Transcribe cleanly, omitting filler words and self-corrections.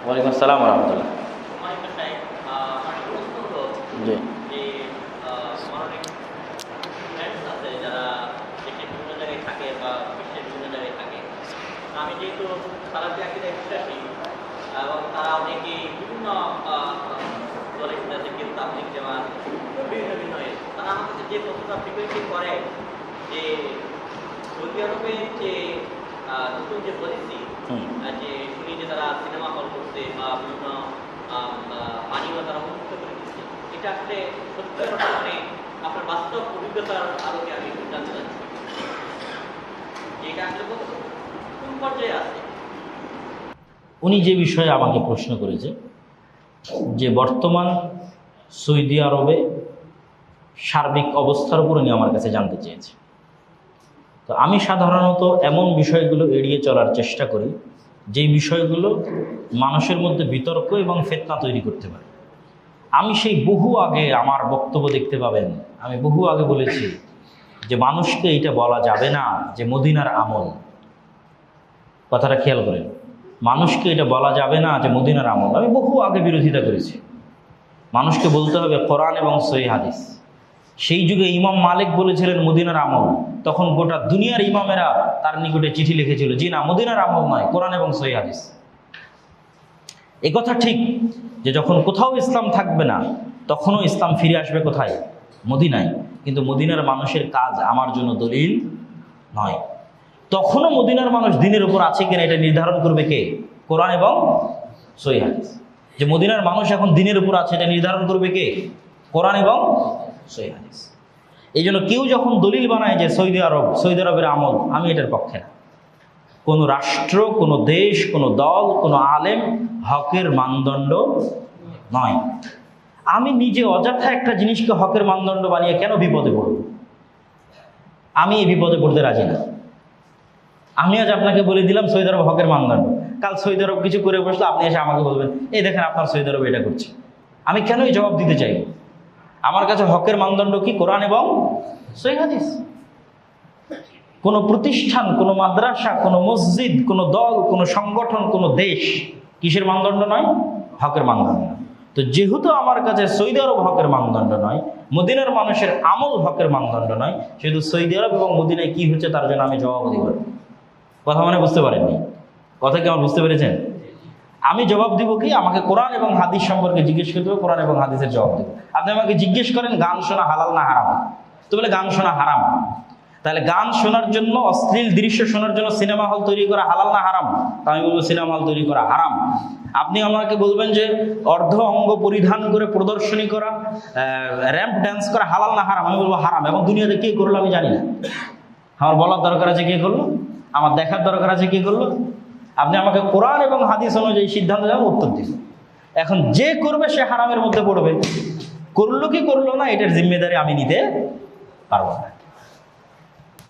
ওয়ালাইকুম আসসালাম রহমতুল্লাহ। জি আমি যেহেতু সালাফি আকীদায় বিশ্বাসী এবং তারা অনেকে বিভিন্ন দলের সাথে কিন্তু তাবলীগ জামাত বিভিন্ন বিভিন্ন তারা আমার কাছে যে প্রশ্নটা ফ্রিকোয়েন্সি করে যে সৌদি আরবের যে নতুন যে পলিসি যে শুনি যে তারা সিনেমা হল করছে বা বিভিন্ন পানীয় তারা উন্মুক্ত করে দিচ্ছে, এটা আসলে সত্যি মানে আপনার বাস্তব অভিজ্ঞতার আলোকে আমি জানতে চাচ্ছি যে এটা আসলে কোন পর্যায়ে আছে। উনি যে বিষয়ে আমাকে প্রশ্ন করেছে যে বর্তমান সৌদি আরবে সার্বিক অবস্থার উপর উনি আমার কাছে জানতে চেয়েছে। তো আমি সাধারণত এমন বিষয়গুলো এড়িয়ে চলার চেষ্টা করি যেই বিষয়গুলো মানুষের মধ্যে বিতর্ক এবং ফিতনা তৈরি করতে পারে। আমি সেই বহু আগে আমার বক্তব্য দেখতে পাবেন, আমি বহু আগে বলেছি যে মানুষকে এটা বলা যাবে না যে মদিনার আমল, কথাটা খেয়াল করেন, মানুষকে এটা বলা যাবে না যে মদিনার আমল। আমি বহু আগে বিরোধিতা করেছি। মানুষকে বলতে হবে কোরআন এবং সহিহ হাদিস। সেই যুগে ইমাম মালিক বলেছিলেন মদিনার আমল, তখন গোটা দুনিয়ার ইমামেরা তার নিকটে চিঠি লিখেছিল যে না, মদিনার আমল নয়, কোরআন এবং সহিহ হাদিস। এ কথা ঠিক যে যখন কোথাও ইসলাম থাকবে না তখনও ইসলাম ফিরে আসবে কোথায়? মদিনায়। কিন্তু মদিনার মানুষের কাজ আমার জন্য দলিল নয়। তখনও মদিনার মানুষ দ্বীনের উপর আছে কিনা এটা নির্ধারণ করবে কে? কোরআন এবং সহিহ হাদিস। যে মদিনার মানুষ এখন দ্বীনের উপর আছে এটা নির্ধারণ করবে কে? কোরআন এবং সহিহ হাদিস। এই জন্য কেউ যখন দলিল বানায় যে সৌদি আরবের আমল, আমি এটার পক্ষে না। কোনো রাষ্ট্র, কোনো দেশ, কোনো দল, কোনো আলেম হকের মানদণ্ড নয়। আমি নিজে অযথা একটা জিনিসকে হকের মানদণ্ড বানিয়ে কেন বিপদে পড়ব? আমি এই বিপদে পড়তে রাজি না। আমি আজ আপনাকে বলে দিলাম সৌদি আরব হকের মানদণ্ড, কাল সৌদি আরব কিছু করে বসলে আপনি এসে আমাকে বলবেন এই দেখেন আপনার সৌদি আরব এটা করছে। আমি কেন এই জবাব দিতে চাইব? আমার কাছে হকের মানদণ্ড কি? কোরআন এবং সহিহ হাদিস। কোনো প্রতিষ্ঠান, কোনো মাদ্রাসা, কোনো মসজিদ, কোনো দল, কোনো সংগঠন, কোনো দেশ কিসের মানদণ্ড নয়? হকের মানদণ্ড। তো যেহেতু আমার কাছে সৌদি আরব হকের মানদণ্ড নয়, মদিনার মানুষের আমল হকের মানদণ্ড নয়, সেহেতু সৌদি আরব এবং মদিনায় কি হচ্ছে তার জন্য আমি জবাব দিব। কথা মানে বুঝতে পারেননি? কথা কি আমার বুঝতে পেরেছেন? আমি জবাব দিব কি? আমাকে কোরআন এবং হাদিস সম্পর্কে জিজ্ঞেস করতে হবে, কোরআন এবং হাদিসের জবাব দেব। আপনি আমাকে জিজ্ঞেস করেন গান শোনা হালাল না হারাম, তো বলে গান শোনা হারাম। তাহলে গান শোনার জন্য, অশ্লীল দৃশ্য শোনার জন্য সিনেমা হল তৈরি করা হালাল না হারাম? তা আমি বলবো সিনেমা হল তৈরি করা হারাম। আপনি আমাকে বলবেন যে অর্ধ অঙ্গ পরিধান করে প্রদর্শনী করা, র্যাম্প ড্যান্স করা হালাল না হারাম? আমি বলবো হারাম। এবং দুনিয়াতে কে করলো আমি জানি না। আমার বলার দরকার আছে কে করলো, আমার দেখার দরকার আছে কে করলো। আপনি আমাকে কোরআন এবং হাদিস অনুযায়ী সিদ্ধান্ত দেওয়ার উত্তর দিন। এখন যে করবে সে হারামের মধ্যে পড়বে, করলো কি করলো না এটার জিম্মেদারি আমি নিতে পারবো না।